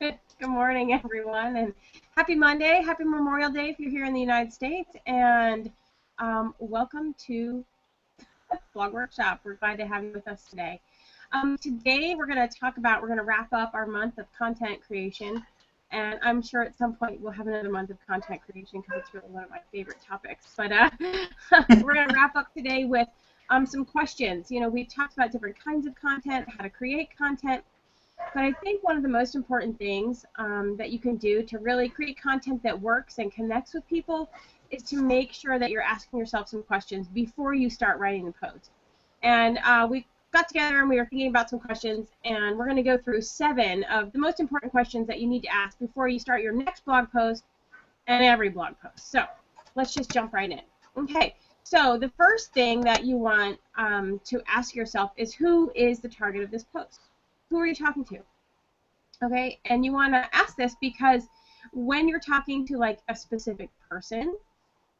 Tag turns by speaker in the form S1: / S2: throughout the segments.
S1: Good morning, everyone, and happy Monday, happy Memorial Day if you're here in the United States, and welcome to Blog Workshop. We're glad to have you with us today. Today we're going to wrap up our month of content creation, and I'm sure at some point we'll have another month of content creation because it's really one of my favorite topics. But we're going to wrap up today with some questions. You know, we've talked about different kinds of content, how to create content. But I think one of the most important things that you can do to really create content that works and connects with people is to make sure that you're asking yourself some questions before you start writing the post. And we got together and we were thinking about some questions, and we're going to go through 7 of the most important questions that you need to ask before you start your next blog post and every blog post. So let's just jump right in. Okay, so the first thing that you want to ask yourself is, who is the target of this post? Who are you talking to? Okay, and you want to ask this because when you're talking to like a specific person,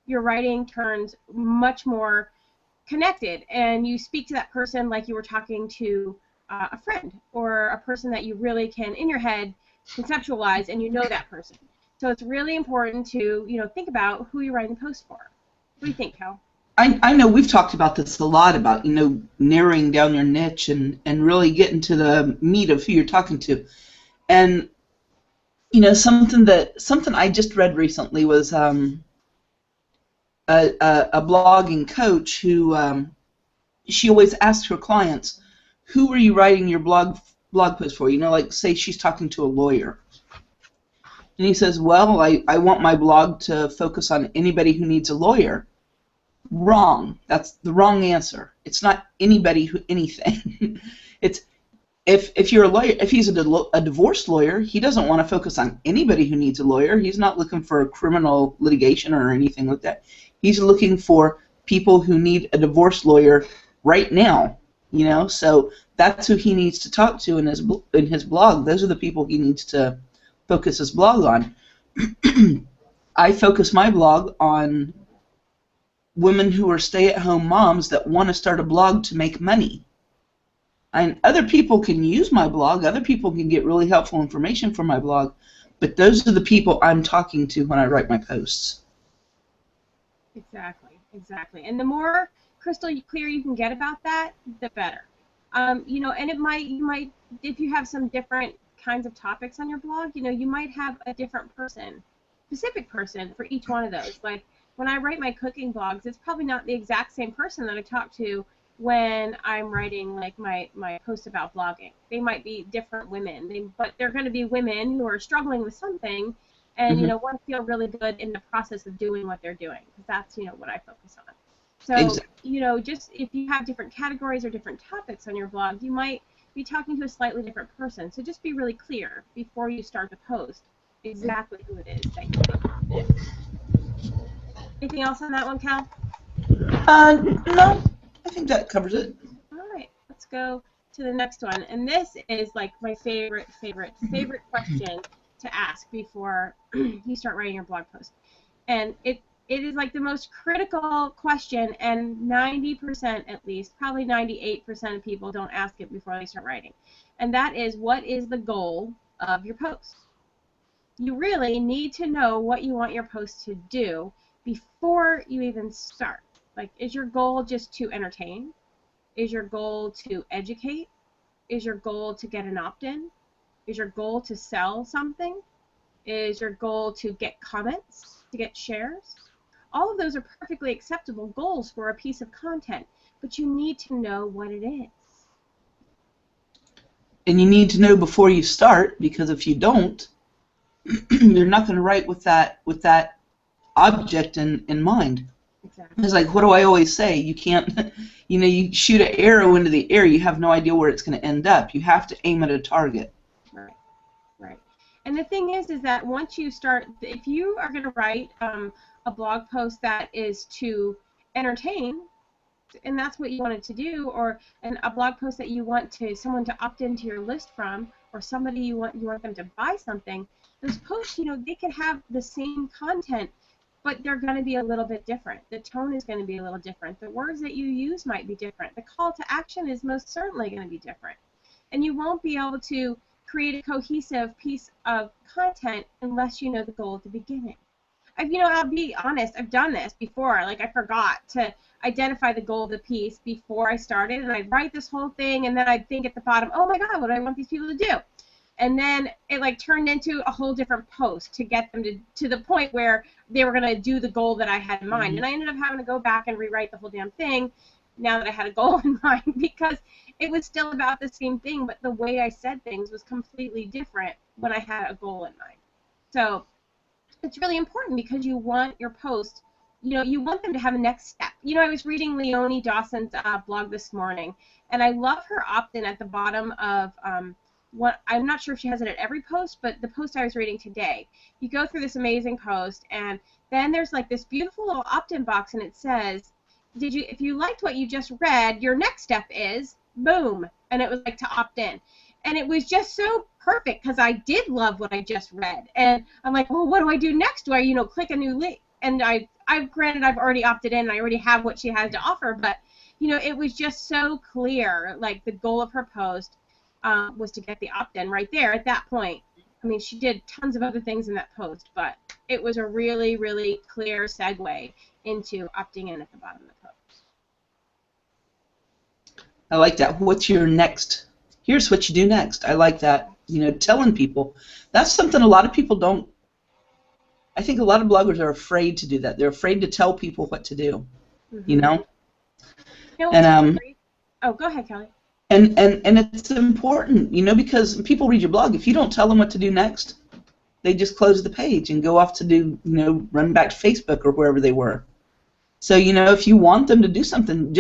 S1: your writing turns much more connected, and you speak to that person like you were talking to a friend or a person that you really can, in your head, conceptualize, and you know that person. So it's really important to, think about who you're writing the post for. What do you think, Cal?
S2: I know we've talked about this a lot, about, narrowing down your niche and really getting to the meat of who you're talking to. And, something I just read recently was a blogging coach who she always asks her clients, who are you writing your blog post for? Like, say she's talking to a lawyer. And he says, well, I want my blog to focus on anybody who needs a lawyer. Wrong. That's the wrong answer. It's not anybody who anything. It's if you're a lawyer, if he's a divorce lawyer, he doesn't want to focus on anybody who needs a lawyer. He's not looking for criminal litigation or anything like that. He's looking for people who need a divorce lawyer right now. So that's who he needs to talk to in his blog. Those are the people he needs to focus his blog on. I focus my blog on women who are stay-at-home moms that want to start a blog to make money. And other people can use my blog, other people can get really helpful information from my blog, but those are the people I'm talking to when I write my posts.
S1: Exactly. And the more crystal clear you can get about that, the better. And you might, if you have some different kinds of topics on your blog, you might have a different specific person for each one of those. Like, when I write my cooking blogs, it's probably not the exact same person that I talk to when I'm writing like my posts about blogging. They might be different women, but they're going to be women who are struggling with something and want to feel really good in the process of doing what they're doing, because that's what I focus on. So
S2: exactly.
S1: Just if you have different categories or different topics on your blog, you might be talking to a slightly different person. So just be really clear before you start the post exactly who it is that you're thinking. Anything else on that one, Cal?
S2: No, I think that covers it.
S1: All right, let's go to the next one. And this is like my favorite question to ask before you start writing your blog post. And it is like the most critical question, and 90% at least, probably 98% of people don't ask it before they start writing. And that is, what is the goal of your post? You really need to know what you want your post to do before you even start. Like, is your goal just to entertain? Is your goal to educate? Is your goal to get an opt-in? Is your goal to sell something? Is your goal to get comments, to get shares? All of those are perfectly acceptable goals for a piece of content, but you need to know what it is.
S2: And you need to know before you start, because if you don't, you're not going to write with that object in mind.
S1: Exactly.
S2: It's like, what do I always say? You can't, you shoot an arrow into the air, you have no idea where it's going to end up. You have to aim at a target.
S1: Right. And the thing is that once you start, if you are going to write a blog post that is to entertain, and that's what you want it to do, or a blog post that you want someone to opt into your list from, or somebody you want them to buy something, those posts, they can have the same content, but they're going to be a little bit different. The tone is going to be a little different. The words that you use might be different. The call to action is most certainly going to be different. And you won't be able to create a cohesive piece of content unless you know the goal at the beginning. I'll be honest, I've done this before. Like, I forgot to identify the goal of the piece before I started, and I'd write this whole thing, and then I'd think at the bottom, oh my God, what do I want these people to do? And then it like turned into a whole different post to get them to the point where they were going to do the goal that I had in mind. And I ended up having to go back and rewrite the whole damn thing now that I had a goal in mind, because it was still about the same thing, but the way I said things was completely different when I had a goal in mind. So it's really important because you want your post, you want them to have a next step. I was reading Leonie Dawson's blog this morning, and I love her opt-in at the bottom of what, I'm not sure if she has it at every post, but the post I was reading today, you go through this amazing post, and then there's like this beautiful little opt-in box, and it says, if you liked what you just read, your next step is, boom, and it was like to opt in. And it was just so perfect because I did love what I just read. And I'm like, well, what do I do next? Do I, click a new link? And granted, I've already opted in and I already have what she has to offer, but, it was just so clear, like the goal of her post was to get the opt-in right there at that point. I mean, she did tons of other things in that post, but it was a really, really clear segue into opting in at the bottom of the post.
S2: I like that. What's your next? Here's what you do next. I like that. Telling people. That's something a lot of people don't. I think a lot of bloggers are afraid to do that. They're afraid to tell people what to do.
S1: Mm-hmm.
S2: And
S1: oh, go ahead, Kelly.
S2: And it's important, because people read your blog. If you don't tell them what to do next, they just close the page and go off to do, run back to Facebook or wherever they were. So, if you want them to do something,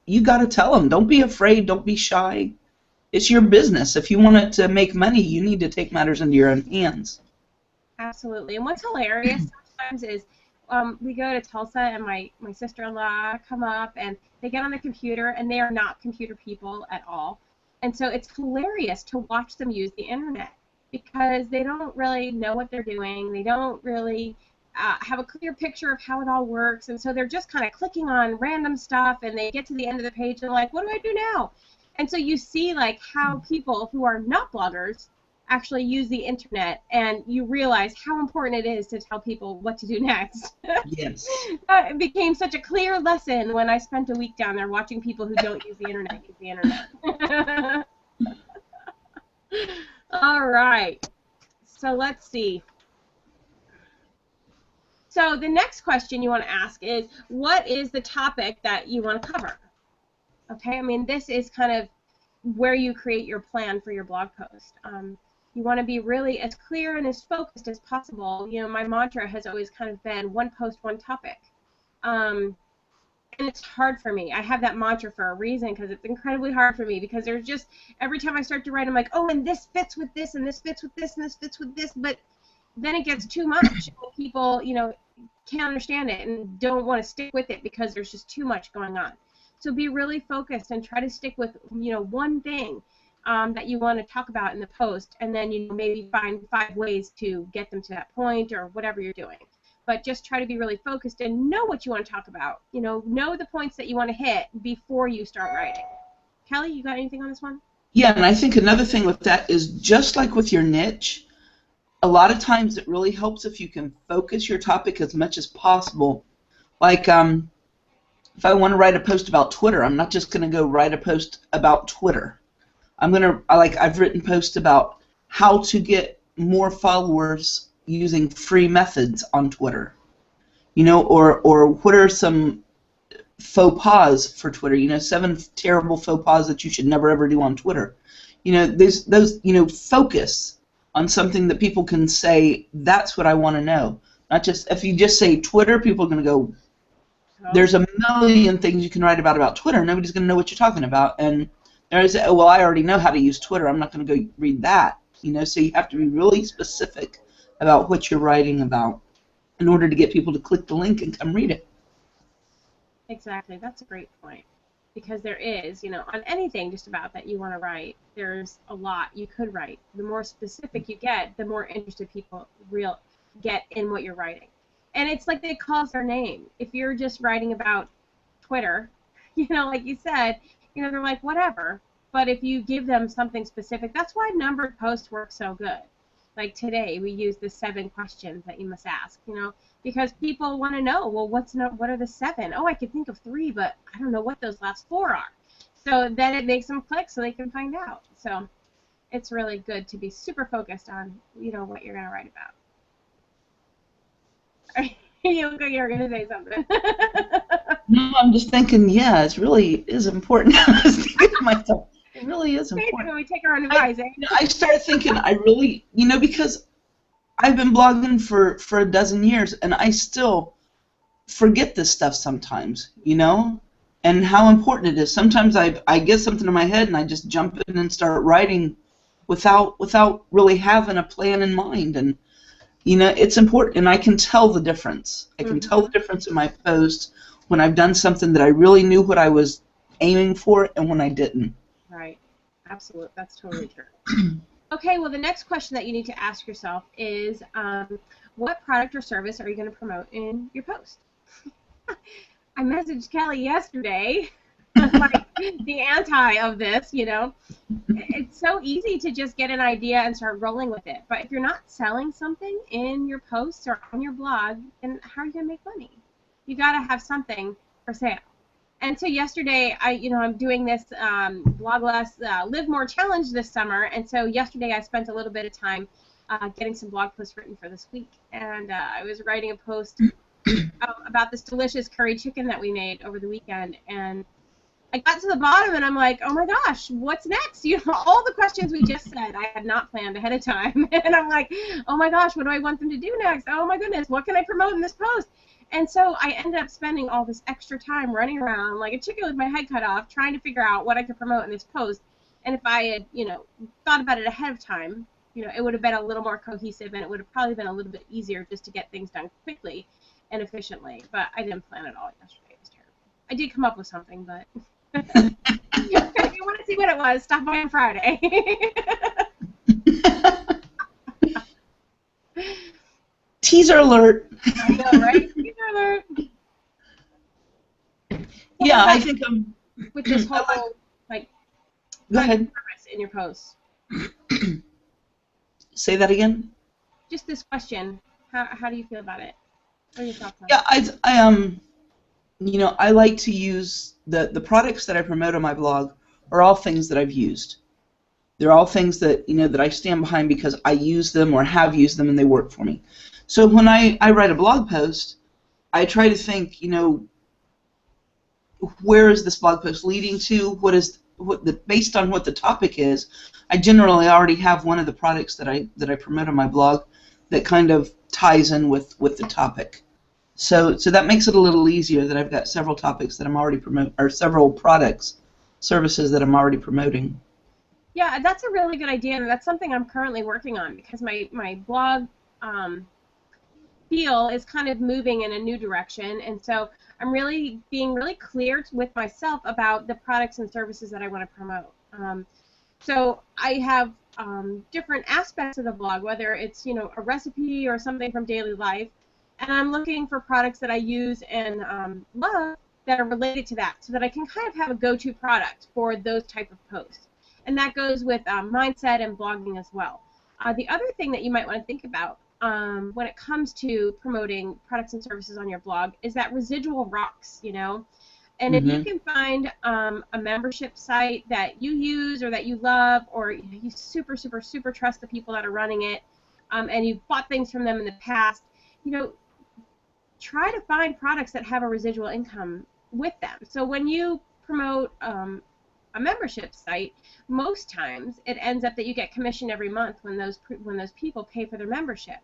S2: you got to tell them. Don't be afraid. Don't be shy. It's your business. If you want it to make money, you need to take matters into your own hands.
S1: Absolutely. And what's hilarious sometimes is we go to Tulsa, and my sister-in-law come up, and they get on the computer, and they are not computer people at all. And so it's hilarious to watch them use the internet because they don't really know what they're doing. They don't really have a clear picture of how it all works, and so they're just kind of clicking on random stuff, and they get to the end of the page, and they're like, what do I do now? And so you see like how people who are not bloggers actually use the internet, and you realize how important it is to tell people what to do next.
S2: Yes.
S1: It became such a clear lesson when I spent a week down there watching people who don't use the internet use the internet. All right. So let's see. So the next question you want to ask is, what is the topic that you want to cover? Okay, I mean, this is kind of where you create your plan for your blog post. You want to be really as clear and as focused as possible. My mantra has always kind of been one post, one topic. And it's hard for me. I have that mantra for a reason because it's incredibly hard for me because there's just, every time I start to write, I'm like, oh, and this fits with this, and this fits with this, and this fits with this, but then it gets too much. And people, can't understand it and don't want to stick with it because there's just too much going on. So be really focused and try to stick with, one thing that you want to talk about in the post, and then, maybe find 5 ways to get them to that point or whatever you're doing. But just try to be really focused and know what you want to talk about. Know the points that you want to hit before you start writing. Kelly, you got anything on this one?
S2: Yeah, and I think another thing with that is just like with your niche, a lot of times it really helps if you can focus your topic as much as possible. Like, if I want to write a post about Twitter, I'm not just going to go write a post about Twitter. I've written posts about how to get more followers using free methods on Twitter. Or what are some faux pas for Twitter? 7 terrible faux pas that you should never ever do on Twitter. There's those, focus on something that people can say, that's what I want to know. Not just, if you just say Twitter, people are going to go, there's a million things you can write about Twitter. Nobody's going to know what you're talking about. And there's, well, I already know how to use Twitter. I'm not going to go read that. So you have to be really specific about what you're writing about in order to get people to click the link and come read it.
S1: Exactly. That's a great point. Because there is, on anything just about that you want to write, there's a lot you could write. The more specific you get, the more interested people get in what you're writing. And it's like it calls their name. If you're just writing about Twitter, like you said, they're like, whatever. But if you give them something specific, that's why numbered posts work so good. Like today, we use the 7 questions that you must ask, because people want to know, well, what are the 7? Oh, I can think of 3, but I don't know what those last 4 are. So then it makes them click so they can find out. So it's really good to be super focused on, what you're going to write about. You look like you were going to say something.
S2: No, I'm just thinking, yeah, it really is important. I was thinking to myself, it really is important.
S1: When we take our own advice,
S2: I started thinking, I really, because I've been blogging for a dozen years, and I still forget this stuff sometimes, and how important it is. Sometimes I get something in my head, and I just jump in and start writing without really having a plan in mind, and it's important, and I can tell the difference. I can tell the difference in my posts when I've done something that I really knew what I was aiming for and when I didn't.
S1: Right. Absolutely. That's totally true. Okay, well, the next question that you need to ask yourself is, what product or service are you going to promote in your post? I messaged Kelly yesterday, like the anti of this, It's so easy to just get an idea and start rolling with it. But if you're not selling something in your posts or on your blog, then how are you going to make money? You got to have something for sale. And so yesterday, I'm doing this Blog Less, Live More challenge this summer. And so yesterday I spent a little bit of time getting some blog posts written for this week. And I was writing a post about this delicious curry chicken that we made over the weekend. And I got to the bottom and I'm like, oh my gosh, what's next? All the questions we just said I had not planned ahead of time. And I'm like, oh my gosh, what do I want them to do next? Oh my goodness, what can I promote in this post? And so I ended up spending all this extra time running around like a chicken with my head cut off, trying to figure out what I could promote in this post. And if I had, thought about it ahead of time, it would have been a little more cohesive, and it would have probably been a little bit easier just to get things done quickly and efficiently. But I didn't plan it all yesterday. It was terrible. I did come up with something, but if you want to see what it was, stop by on Friday.
S2: Teaser alert.
S1: I know, right? Teaser alert.
S2: Yeah, I think
S1: with this whole like
S2: go ahead.
S1: In your posts.
S2: Say that again.
S1: Just this question. How do you feel about it? What are your thoughts on
S2: it? Yeah, I like to use the products that I promote on my blog are all things that I've used. They're all things that that I stand behind because I use them or have used them and they work for me. So when I write a blog post, I try to think, where is this blog post leading to? Based on what the topic is, I generally already have one of the products that I promote on my blog that kind of ties in with the topic. So that makes it a little easier that I've got several topics that I'm already promoting, or several products, services that I'm already promoting.
S1: Yeah, that's a really good idea, and that's something I'm currently working on because my blog feel is kind of moving in a new direction, and so I'm really being really clear with myself about the products and services that I want to promote. So I have different aspects of the blog, whether it's a recipe or something from daily life, and I'm looking for products that I use and love that are related to that, so that I can kind of have a go-to product for those type of posts. And that goes with mindset and blogging as well. The other thing that you might want to think about when it comes to promoting products and services on your blog is that residual rocks, And if you can find a membership site that you use or that you love, or you super, super, super trust the people that are running it, and you've bought things from them in the past, try to find products that have a residual income with them. So when you promote a membership site, most times it ends up that you get commission every month when those people pay for their membership.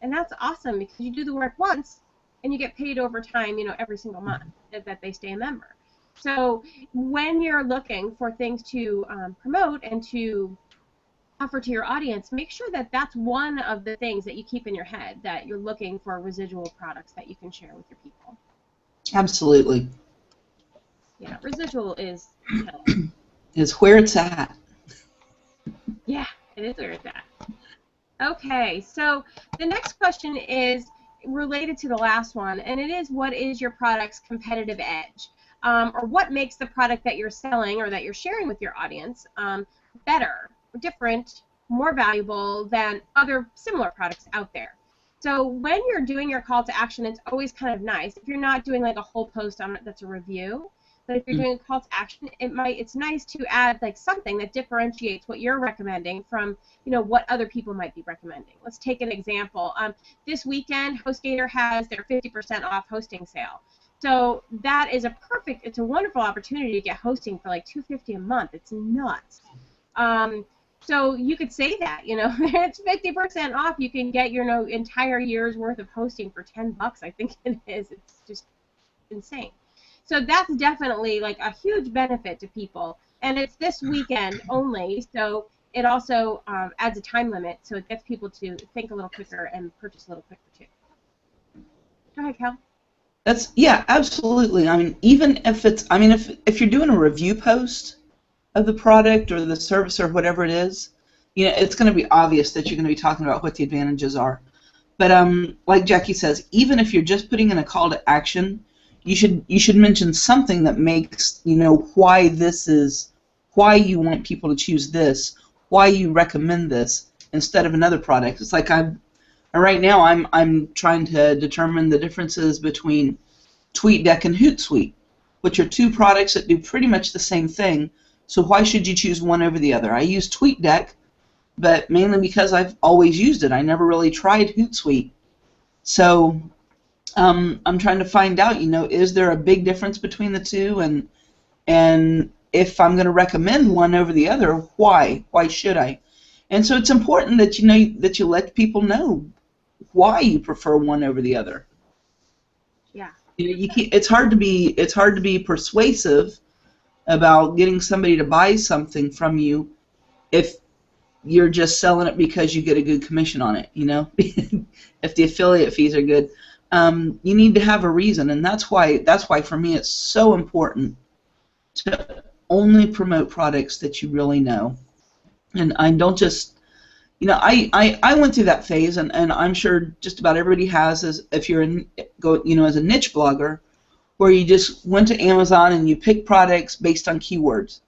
S1: And that's awesome because you do the work once and you get paid over time, every single month that they stay a member. So when you're looking for things to promote and to offer to your audience, make sure that that's one of the things that you keep in your head, that you're looking for residual products that you can share with your people.
S2: Absolutely.
S1: Yeah, residual is
S2: where it's at.
S1: Yeah, it is where it's at. Okay, so the next question is related to the last one, and it is, what is your product's competitive edge? or what makes the product that you're selling or that you're sharing with your audience better, different, more valuable than other similar products out there. So when you're doing your call to action, it's always kind of nice. If you're not doing like a whole post on it that's a review, but if you're doing a call to action, it's nice to add like something that differentiates what you're recommending from, you know, what other people might be recommending. Let's take an example. This weekend, HostGator has their 50% off hosting sale. So that is it's a wonderful opportunity to get hosting for like $250 a month. It's nuts. So you could say that, you know, it's 50% off. You can get your entire year's worth of hosting for $10, I think it is. It's just insane. So that's definitely like a huge benefit to people, and it's this weekend only. So it also adds a time limit, so it gets people to think a little quicker and purchase a little quicker too. Go ahead, Cal.
S2: Yeah, absolutely. I mean, even if if you're doing a review post of the product or the service or whatever it is, you know, it's going to be obvious that you're going to be talking about what the advantages are. But like Jackie says, even if you're just putting in a call to action, you should mention something that makes, you know, why you want people to choose this, why you recommend this instead of another product. It's like right now I'm trying to determine the differences between TweetDeck and Hootsuite, which are two products that do pretty much the same thing. So why should you choose one over the other? I use TweetDeck, but mainly because I've always used it. I never really tried Hootsuite. So I'm trying to find out, you know, is there a big difference between the two, and if I'm going to recommend one over the other, why? Why should I? And so it's important that you let people know why you prefer one over the other.
S1: Yeah.
S2: You know, it's hard to be persuasive about getting somebody to buy something from you if you're just selling it because you get a good commission on it, you know. If the affiliate fees are good. You need to have a reason, and that's why for me it's so important to only promote products that you really know. And I don't just, you know, I went through that phase, and I'm sure just about everybody has, if you're as a niche blogger, where you just went to Amazon and you pick products based on keywords.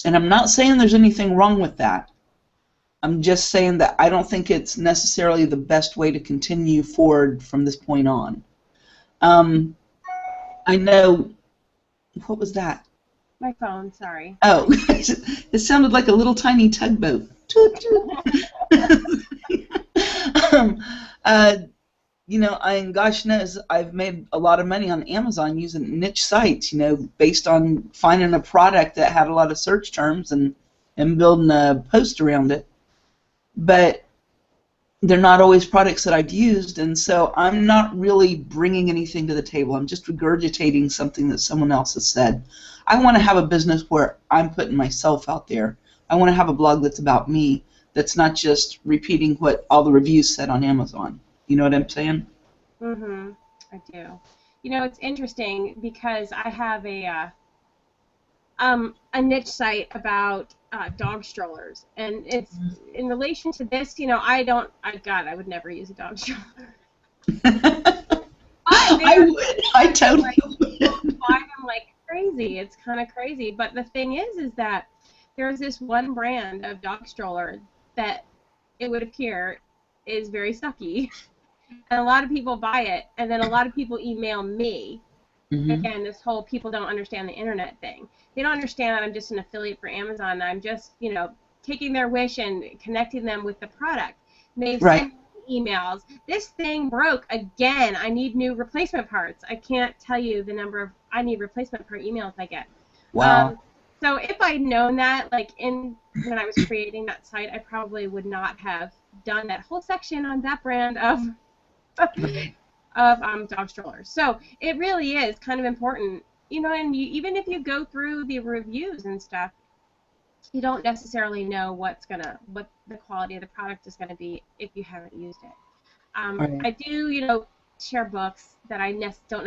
S2: And I'm not saying there's anything wrong with that. I'm just saying that I don't think it's necessarily the best way to continue forward from this point on. I know, what was that?
S1: My phone, sorry.
S2: Oh, it sounded like a little tiny tugboat. Toot, toot. You know, gosh knows I've made a lot of money on Amazon using niche sites, you know, based on finding a product that had a lot of search terms and building a post around it. But they're not always products that I've used, and so I'm not really bringing anything to the table. I'm just regurgitating something that someone else has said. I want to have a business where I'm putting myself out there. I want to have a blog that's about me, that's not just repeating what all the reviews said on Amazon. You know what I'm saying?
S1: Mm-hmm. I do. You know, it's interesting because I have a niche site about dog strollers, and it's in relation to this. You know, I would never use a dog stroller.
S2: I totally would.
S1: Buy them like crazy. It's kind of crazy. But the thing is that there's this one brand of dog stroller that it would appear is very sucky, and a lot of people buy it, and then a lot of people email me. Mm-hmm. Again, this whole people don't understand the internet thing. They don't understand that I'm just an affiliate for Amazon. I'm just, you know, taking their wish and connecting them with the product. And they've sent me emails. This thing broke again. I need new replacement parts. I can't tell you the number of I need replacement part emails I get.
S2: Wow.
S1: So if I'd known that, like when I was creating that site, I probably would not have done that whole section on that brand of dog strollers. So it really is kind of important, you know, and even if you go through the reviews and stuff, you don't necessarily know what the quality of the product is going to be if you haven't used it. I do, you know, share books that I don't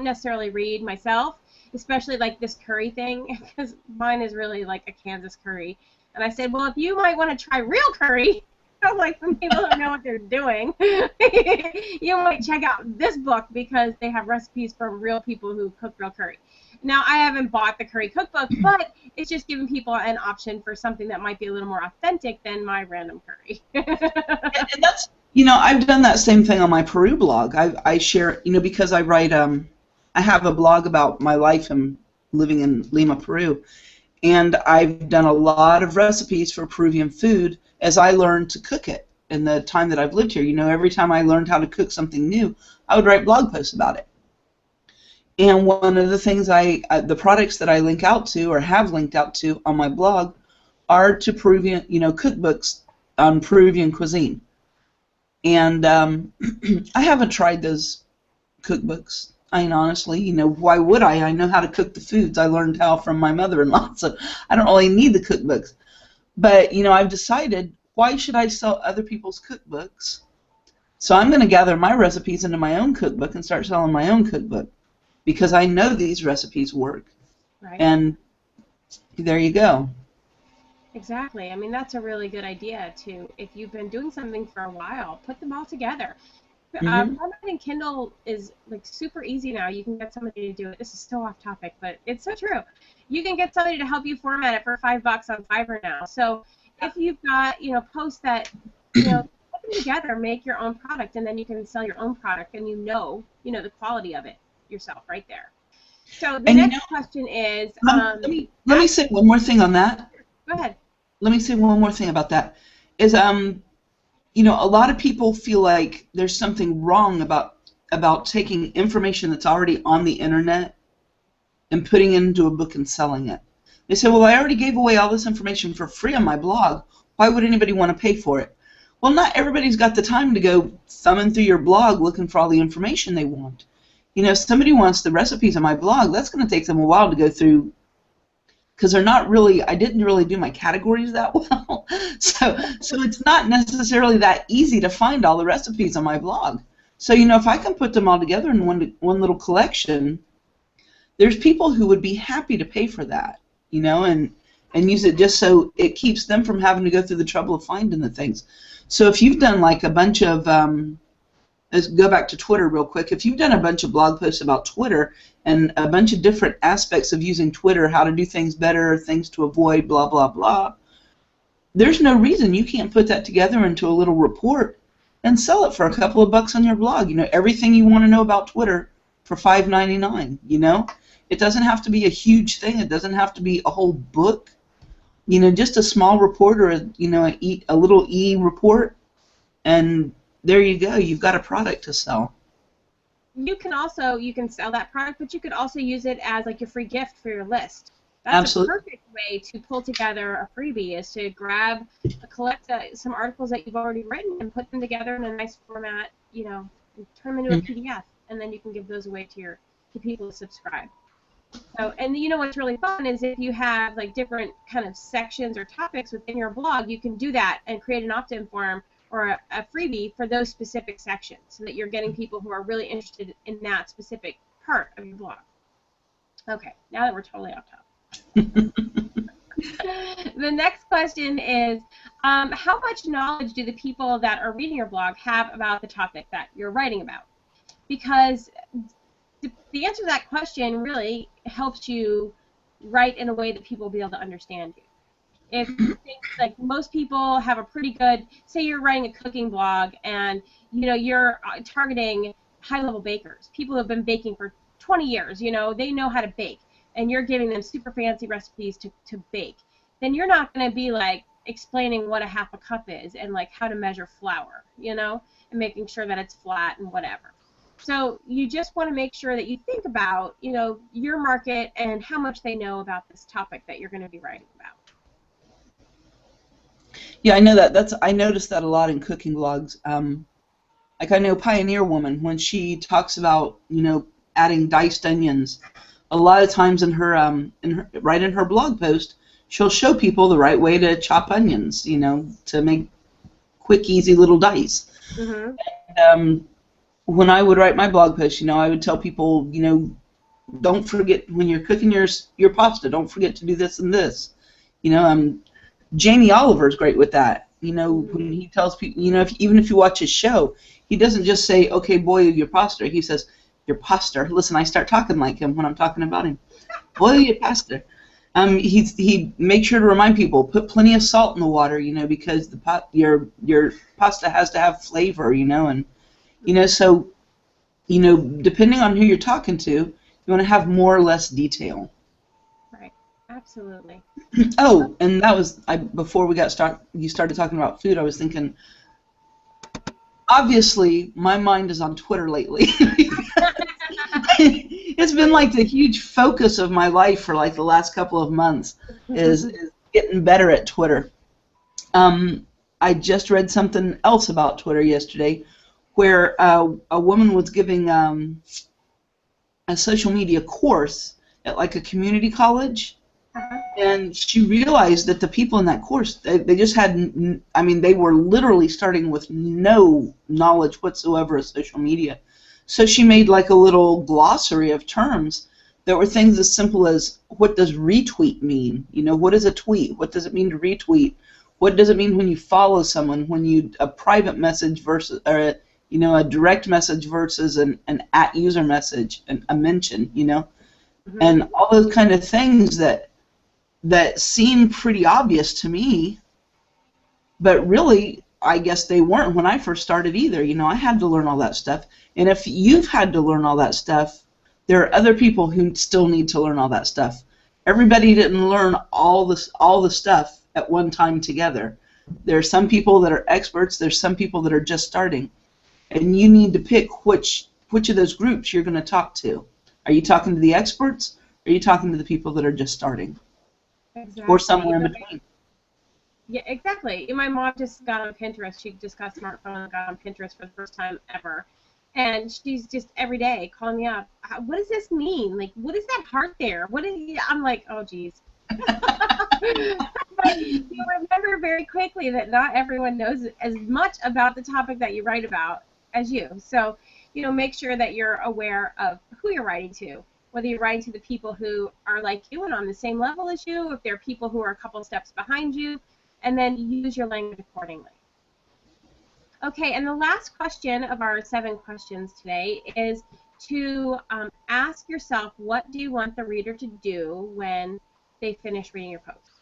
S1: necessarily read myself, especially like this curry thing, because mine is really like a Kansas curry. And I said, well, if you might want to try real curry, So, like, some people don't know what they're doing. You might check out this book because they have recipes from real people who cook real curry. Now, I haven't bought the curry cookbook, but it's just giving people an option for something that might be a little more authentic than my random curry.
S2: And that's, I've done that same thing on my Peru blog. I share, because I write, I have a blog about my life and living in Lima, Peru, and I've done a lot of recipes for Peruvian food as I learned to cook it in the time that I've lived here. Every time I learned how to cook something new, I would write blog posts about it. And one of the things the products that I link out to or have linked out to on my blog are to Peruvian, cookbooks on Peruvian cuisine. And I haven't tried those cookbooks. I mean, honestly, why would I? I know how to cook the foods. I learned how from my mother-in-law, so I don't really need the cookbooks. But, I've decided, why should I sell other people's cookbooks? So I'm going to gather my recipes into my own cookbook and start selling my own cookbook because I know these recipes work.
S1: Right.
S2: And there you go.
S1: Exactly. I mean, that's a really good idea, too. If you've been doing something for a while, put them all together. Formatting Kindle is like super easy now. You can get somebody to do it. This is so off topic, but it's so true. You can get somebody to help you format it for $5 on Fiverr now. So if you've got posts that put them together, make your own product, and then you can sell your own product, and the quality of it yourself right there. So the next question is
S2: let me say one more thing on that.
S1: Go ahead.
S2: Let me say one more thing about that. Is a lot of people feel like there's something wrong about taking information that's already on the internet and putting it into a book and selling it. They say, well, I already gave away all this information for free on my blog. Why would anybody want to pay for it? Well, not everybody's got the time to go thumbing through your blog looking for all the information they want. If somebody wants the recipes on my blog, that's going to take them a while to go through because I didn't really do my categories that well. So it's not necessarily that easy to find all the recipes on my blog. So, if I can put them all together in one little collection, there's people who would be happy to pay for that, and use it just so it keeps them from having to go through the trouble of finding the things. So if you've done like a bunch of, let's go back to Twitter real quick. If you've done a bunch of blog posts about Twitter and a bunch of different aspects of using Twitter, how to do things better, things to avoid, blah, blah, blah, there's no reason you can't put that together into a little report and sell it for a couple of bucks on your blog. Everything you want to know about Twitter for $5.99, It doesn't have to be a huge thing. It doesn't have to be a whole book. Just a small report or a little e-report, and there you go. You've got a product to sell.
S1: You can sell that product, but you could also use it as like your free gift for your list. That's
S2: Absolutely.
S1: A perfect way to pull together a freebie is to collect some articles that you've already written and put them together in a nice format, and turn them into a PDF, and then you can give those away to people to subscribe. So, and what's really fun is if you have like different kind of sections or topics within your blog, you can do that and create an opt-in form or a freebie for those specific sections so that you're getting people who are really interested in that specific part of your blog. Okay, now that we're totally off topic. The next question is, how much knowledge do the people that are reading your blog have about the topic that you're writing about? Because the answer to that question really helps you write in a way that people will be able to understand you. If you think, like, most people have a pretty good, say you're writing a cooking blog and you're targeting high-level bakers, people who have been baking for 20 years, they know how to bake, and you're giving them super fancy recipes to bake, then you're not going to be like explaining what a half a cup is and like how to measure flour, and making sure that it's flat and whatever. So you just want to make sure that you think about, your market and how much they know about this topic that you're going to be writing about.
S2: Yeah, I know that. I noticed that a lot in cooking blogs. Like I know Pioneer Woman, when she talks about, adding diced onions, a lot of times in her blog post, she'll show people the right way to chop onions, to make quick, easy little dice.
S1: Mm-hmm.
S2: And, when I would write my blog post, I would tell people, don't forget when you're cooking your pasta, don't forget to do this and this. Jamie Oliver's great with that. You know, when he tells people, you know, even if you watch his show, he doesn't just say, okay, boy, your pastor. He says, your pastor. Listen, I start talking like him when I'm talking about him. Boy, your pastor. He makes sure to remind people, put plenty of salt in the water, you know, because your pasta has to have flavor, you know, and you know, so you know, depending on who you're talking to, you want to have more or less detail.
S1: Right. Absolutely.
S2: Oh, and that was before you started talking about food. I was thinking, obviously, my mind is on Twitter lately. It's been like the huge focus of my life for like the last couple of months is getting better at Twitter. I just read something else about Twitter yesterday where a woman was giving a social media course at like a community college, and she realized that the people in that course, they just had, I mean, they were literally starting with no knowledge whatsoever of social media. So she made like a little glossary of terms that were things as simple as, what does retweet mean? You know, what is a tweet? What does it mean to retweet? What does it mean when you follow someone? When you a private message versus, you know, a direct message versus an at user message, a mention, you know, and all those kind of things that seem pretty obvious to me, but really, I guess they weren't when I first started either. You know, I had to learn all that stuff. And if you've had to learn all that stuff, there are other people who still need to learn all that stuff. Everybody didn't learn all the stuff at one time together. There are some people that are experts. There's some people that are just starting. And you need to pick which of those groups you're going to talk to. Are you talking to the experts, or are you talking to the people that are just starting?
S1: Exactly.
S2: Or somewhere in between.
S1: Yeah, exactly. My mom just got on Pinterest. She just got a smartphone and got on Pinterest for the first time ever. And she's just every day calling me up. What does this mean? Like, what is that heart there? I'm like, oh, geez. But you remember very quickly that not everyone knows as much about the topic that you write about as you. So, you know, make sure that you're aware of who you're writing to. Whether you're writing to the people who are like you and on the same level as you, if there are people who are a couple steps behind you, and then use your language accordingly. Okay, and the last question of our 7 questions today is to ask yourself, what do you want the reader to do when they finish reading your post?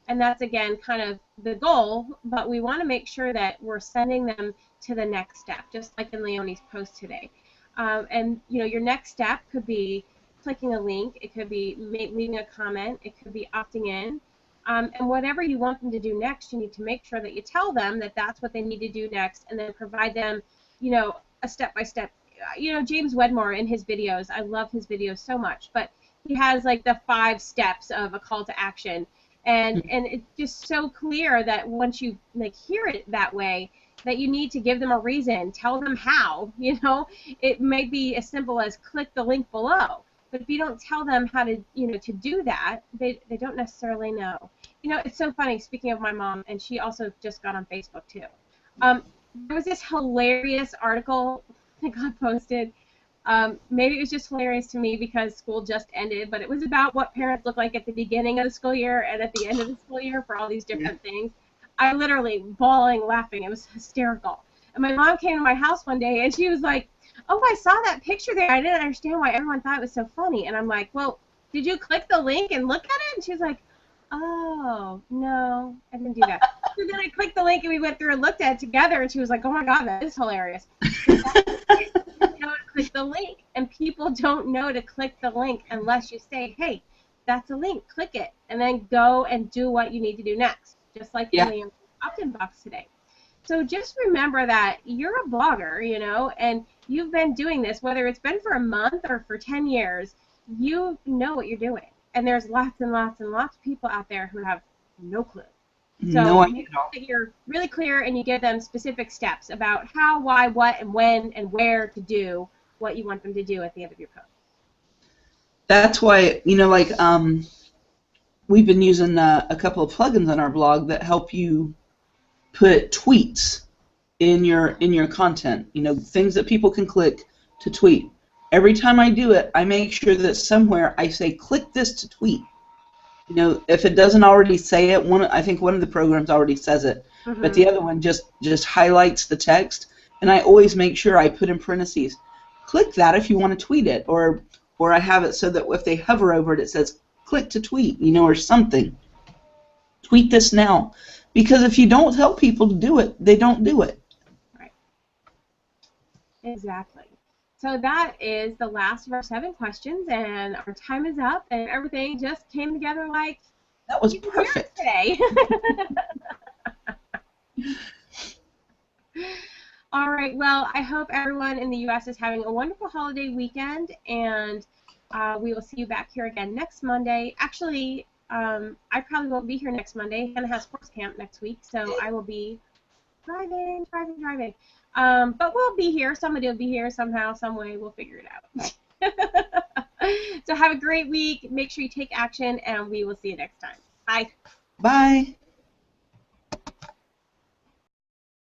S1: And that's, again, kind of the goal, but we want to make sure that we're sending them to the next step, just like in Leonie's post today. And, you know, your next step could be clicking a link, it could be leaving a comment, it could be opting in, and whatever you want them to do next, you need to make sure that you tell them that that's what they need to do next, and then provide them, you know, a step-by-step. You know, James Wedmore in his videos, I love his videos so much, but he has like the 5 steps of a call to action, and it's just so clear that once you like hear it that way, that you need to give them a reason, tell them how. You know, it may be as simple as click the link below. But if you don't tell them how to, you know, to do that, they don't necessarily know. You know, it's so funny, speaking of my mom, and she also just got on Facebook too. There was this hilarious article that got posted. Maybe it was just hilarious to me because school just ended, but it was about what parents look like at the beginning of the school year and at the end of the school year for all these different things. I literally bawling, laughing. It was hysterical. And my mom came to my house one day, and she was like, oh, I saw that picture there. I didn't understand why everyone thought it was so funny. And I'm like, well, did you click the link and look at it? And she was like, oh, no, I didn't do that. So then I clicked the link, and we went through and looked at it together, and she was like, oh, my God, that is hilarious. You know, click the link, and people don't know to click the link unless you say, hey, that's a link, click it, and then go and do what you need to do next, just like in the opt-in box today. So just remember that you're a blogger, you know, and you've been doing this, whether it's been for a month or for 10 years, you know what you're doing. And there's lots and lots and lots of people out there who have no clue. So make sure that you're really clear and you give them specific steps about how, why, what, and when, and where to do what you want them to do at the end of your post.
S2: That's why, you know, like we've been using a couple of plugins on our blog that help you put tweets in your content, you know, things that people can click to tweet. Every time I do it, I make sure that somewhere I say click this to tweet, You know, if it doesn't already say it, I think one of the programs already says it, but the other one just highlights the text, and I always make sure I put in parentheses, click that if you want to tweet it, or I have it so that if they hover over it, it says click to tweet, you know, or something. Tweet this now, because if you don't tell people to do it, they don't do it.
S1: Right. Exactly. So that is the last of our 7 questions, and our time is up, and everything just came together like
S2: that was perfect
S1: today. All right. Well, I hope everyone in the U.S. is having a wonderful holiday weekend, and we will see you back here again next Monday. Actually, I probably won't be here next Monday. Hannah has sports camp next week, so I will be driving. But we'll be here. Somebody will be here somehow, some way. We'll figure it out. So have a great week. Make sure you take action, and we will see you next time. Bye.
S2: Bye.